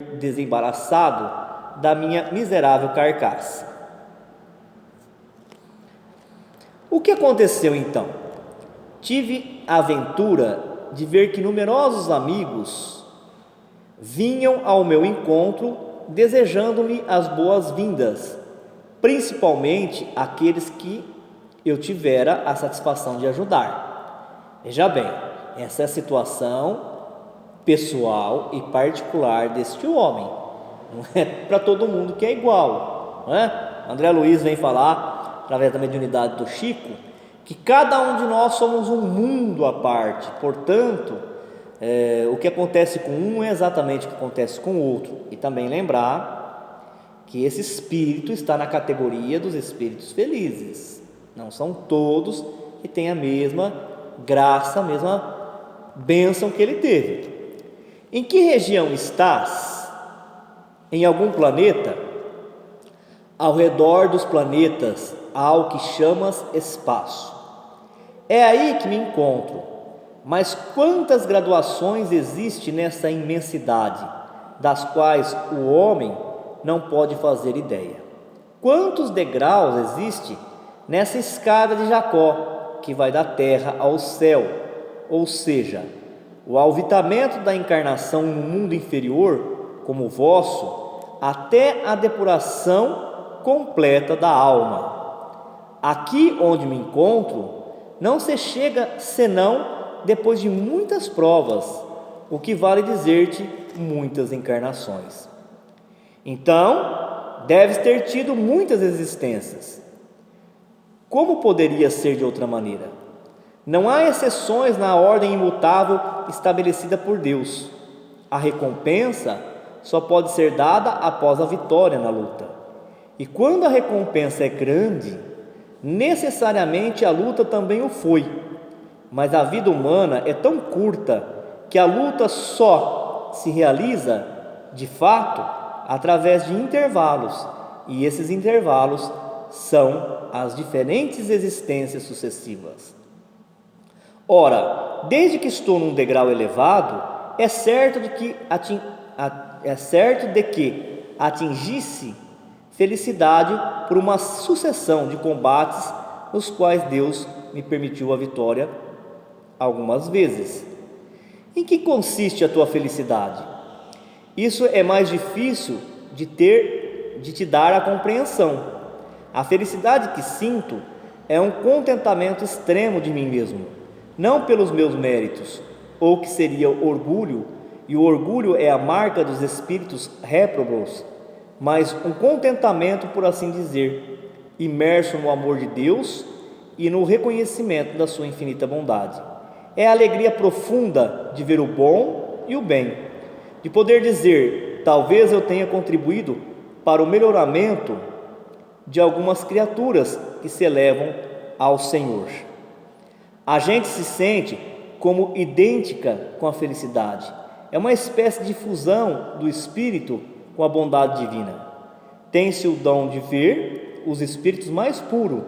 desembaraçado da minha miserável carcaça. O que aconteceu então? Tive a aventura de ver que numerosos amigos vinham ao meu encontro desejando-me as boas-vindas, principalmente aqueles que eu tivera a satisfação de ajudar. Veja bem, essa é a situação pessoal e particular deste homem. Não é para todo mundo que é igual, não é? André Luiz vem falar, através da mediunidade do Chico, que cada um de nós somos um mundo à parte. Portanto, o que acontece com um é exatamente o que acontece com o outro. E também lembrar que esse espírito está na categoria dos espíritos felizes. Não são todos que têm a mesma graça, a mesma bênção que ele teve. Em que região estás? Em algum planeta? Ao redor dos planetas há o que chamas espaço. É aí que me encontro. Mas quantas graduações existem nessa imensidade, das quais o homem não pode fazer ideia? Quantos degraus existem nessa escada de Jacó, que vai da terra ao céu, ou seja, o alvitamento da encarnação no mundo inferior, como o vosso, até a depuração completa da alma. Aqui onde me encontro, não se chega senão depois de muitas provas, o que vale dizer-te muitas encarnações. Então, deves ter tido muitas existências. Como poderia ser de outra maneira? Não há exceções na ordem imutável estabelecida por Deus. A recompensa só pode ser dada após a vitória na luta. E quando a recompensa é grande, necessariamente a luta também o foi. Mas a vida humana é tão curta que a luta só se realiza, de fato, através de intervalos, e esses intervalos são as diferentes existências sucessivas. Ora, desde que estou num degrau elevado, é certo de que atingisse felicidade por uma sucessão de combates nos quais Deus me permitiu a vitória algumas vezes. Em que consiste a tua felicidade? Isso é mais difícil de te dar a compreensão. A felicidade que sinto é um contentamento extremo de mim mesmo, não pelos meus méritos, ou que seria orgulho, e o orgulho é a marca dos espíritos réprobos, mas um contentamento, por assim dizer, imerso no amor de Deus e no reconhecimento da sua infinita bondade. É a alegria profunda de ver o bom e o bem, de poder dizer: talvez eu tenha contribuído para o melhoramento de algumas criaturas que se elevam ao Senhor. A gente se sente como idêntica com a felicidade. É uma espécie de fusão do espírito com a bondade divina. Tem-se o dom de ver os espíritos mais puros,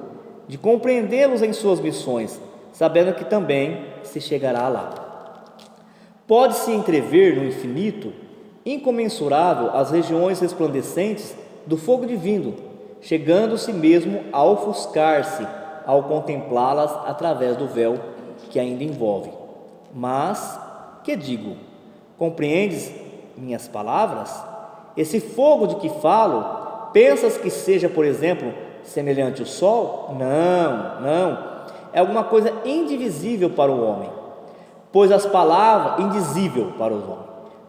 de compreendê-los em suas missões, sabendo que também se chegará lá. Pode-se entrever no infinito, incomensurável, as regiões resplandecentes do fogo divino, chegando-se mesmo a ofuscar-se ao contemplá-las através do véu que ainda envolve. Mas, que digo? Compreendes minhas palavras? Esse fogo de que falo, pensas que seja, por exemplo, semelhante ao sol? Não. É alguma coisa indivisível para o homem, pois as palavras, indizível para os homens,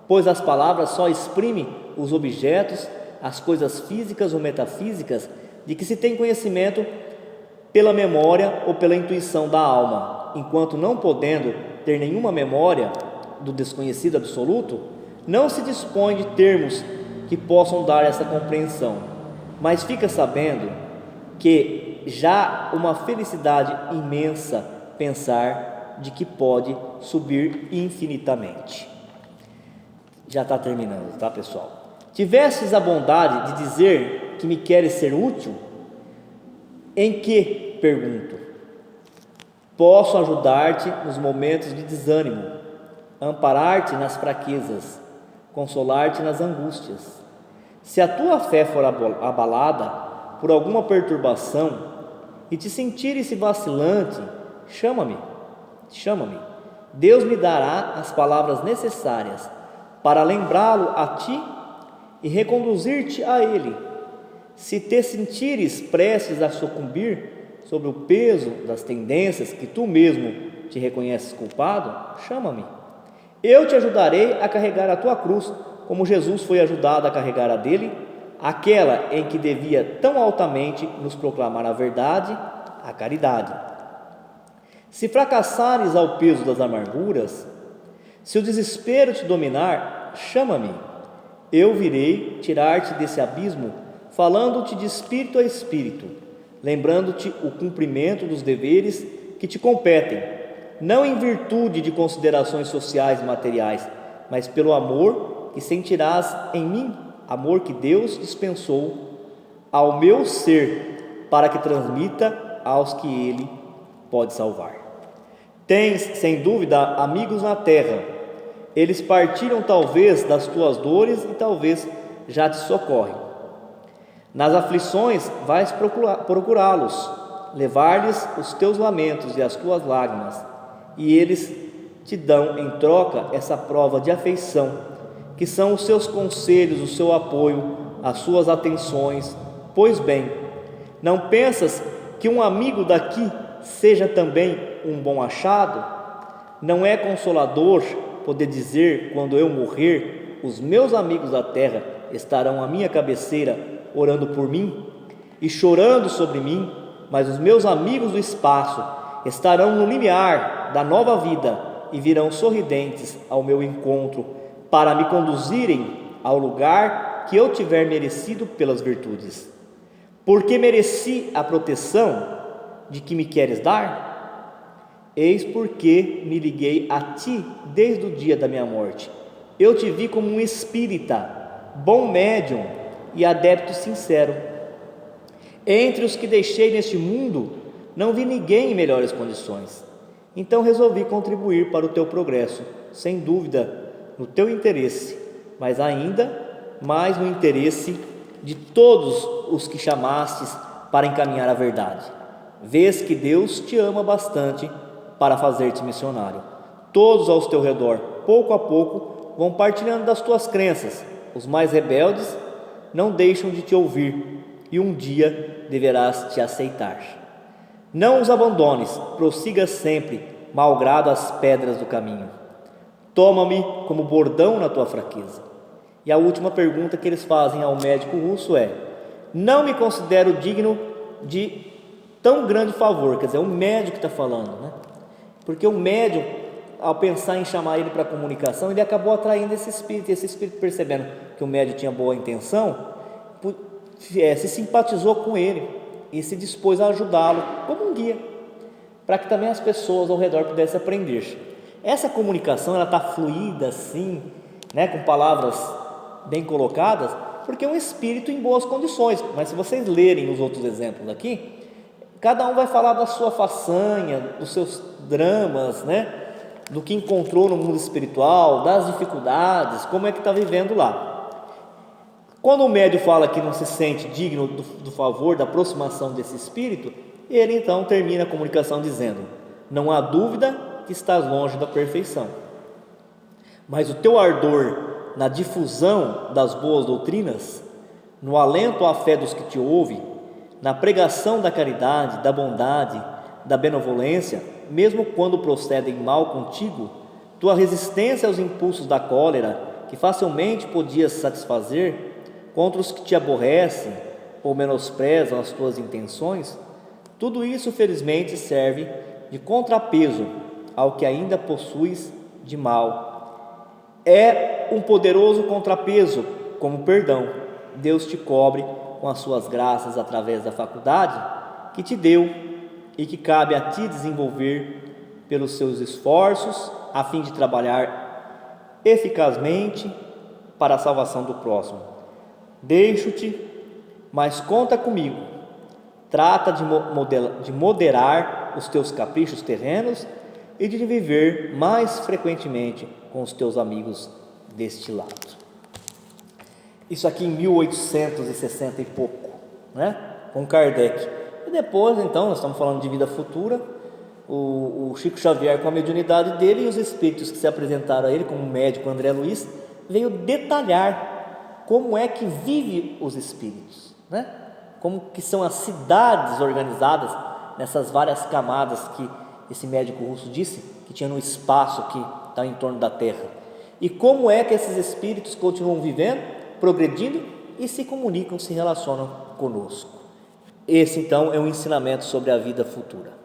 pois as palavras só exprimem os objetos, as coisas físicas ou metafísicas de que se tem conhecimento pela memória ou pela intuição da alma, enquanto não podendo ter nenhuma memória do desconhecido absoluto, não se dispõe de termos que possam dar essa compreensão, mas fica sabendo que já uma felicidade imensa pensar de que pode subir infinitamente. Já está terminando, tá, pessoal? Tivesses a bondade de dizer que me queres ser útil? Em que, pergunto? Posso ajudar-te nos momentos de desânimo, amparar-te nas fraquezas, consolar-te nas angústias. Se a tua fé for abalada por alguma perturbação e te sentires vacilante, chama-me. Deus me dará as palavras necessárias para lembrá-lo a ti e reconduzir-te a Ele. Se te sentires prestes a sucumbir sob o peso das tendências que tu mesmo te reconheces culpado, chama-me. Eu te ajudarei a carregar a tua cruz, como Jesus foi ajudado a carregar a dele, aquela em que devia tão altamente nos proclamar a verdade, a caridade. Se fracassares ao peso das amarguras, se o desespero te dominar, chama-me. Eu virei tirar-te desse abismo, falando-te de espírito a espírito, lembrando-te o cumprimento dos deveres que te competem, não em virtude de considerações sociais e materiais, mas pelo amor que sentirás em mim, amor que Deus dispensou ao meu ser, para que transmita aos que Ele pode salvar. Tens, sem dúvida, amigos na terra. Eles partiram talvez das tuas dores e talvez já te socorrem. Nas aflições vais procurá-los, levar-lhes os teus lamentos e as tuas lágrimas, e eles te dão em troca essa prova de afeição, que são os seus conselhos, o seu apoio, as suas atenções. Pois bem, não pensas que um amigo daqui seja também um bom achado? Não é consolador poder dizer, quando eu morrer, os meus amigos da terra estarão à minha cabeceira orando por mim e chorando sobre mim, mas os meus amigos do espaço estarão no limiar da nova vida e virão sorridentes ao meu encontro para me conduzirem ao lugar que eu tiver merecido pelas virtudes. Porque mereci a proteção de que me queres dar? Eis porque me liguei a ti desde o dia da minha morte. Eu te vi como um espírita, bom médium e adepto sincero. Entre os que deixei neste mundo, não vi ninguém em melhores condições. Então resolvi contribuir para o teu progresso, sem dúvida no teu interesse, mas ainda mais no interesse de todos os que chamastes para encaminhar a verdade. Vês que Deus te ama bastante para fazer-te missionário. Todos ao teu redor, pouco a pouco, vão partilhando das tuas crenças. Os mais rebeldes não deixam de te ouvir, e um dia deverás te aceitar. Não os abandones, prossiga sempre, malgrado as pedras do caminho. Toma-me como bordão na tua fraqueza. E a última pergunta que eles fazem ao médico russo é: não me considero digno de tão grande favor. Quer dizer, é o médico que está falando, né? Porque o médium, ao pensar em chamar ele para a comunicação, ele acabou atraindo esse espírito, e esse espírito, percebendo que o médium tinha boa intenção, se simpatizou com ele e se dispôs a ajudá-lo como um guia, para que também as pessoas ao redor pudessem aprender. Essa comunicação, ela está fluida assim, né, com palavras bem colocadas, porque é um espírito em boas condições. Mas se vocês lerem os outros exemplos aqui, cada um vai falar da sua façanha, dos seus dramas, né, do que encontrou no mundo espiritual, das dificuldades, como é que está vivendo lá. Quando o médium fala que não se sente digno do favor, da aproximação desse espírito, ele então termina a comunicação dizendo: não há dúvida que estás longe da perfeição, mas o teu ardor na difusão das boas doutrinas, no alento à fé dos que te ouvem, na pregação da caridade, da bondade, da benevolência, mesmo quando procedem mal contigo, tua resistência aos impulsos da cólera, que facilmente podias satisfazer, contra os que te aborrecem ou menosprezam as tuas intenções, tudo isso felizmente serve de contrapeso ao que ainda possuis de mal. É um poderoso contrapeso, como o perdão. Deus te cobre com as suas graças através da faculdade que te deu e que cabe a ti desenvolver pelos seus esforços a fim de trabalhar eficazmente para a salvação do próximo. Deixo-te, mas conta comigo. Trata de moderar os teus caprichos terrenos e de viver mais frequentemente com os teus amigos deste lado. Isso aqui em 1860 e pouco, né? Com Kardec. E depois, então, nós estamos falando de vida futura. O Chico Xavier, com a mediunidade dele, e os espíritos que se apresentaram a ele, como o médico André Luiz, veio detalhar como é que vive os espíritos, né? Como que são as cidades organizadas nessas várias camadas que esse médico russo disse que tinha no espaço que está em torno da Terra, e como é que esses espíritos continuam vivendo, progredindo e se comunicam, se relacionam conosco. Esse então é um ensinamento sobre a vida futura.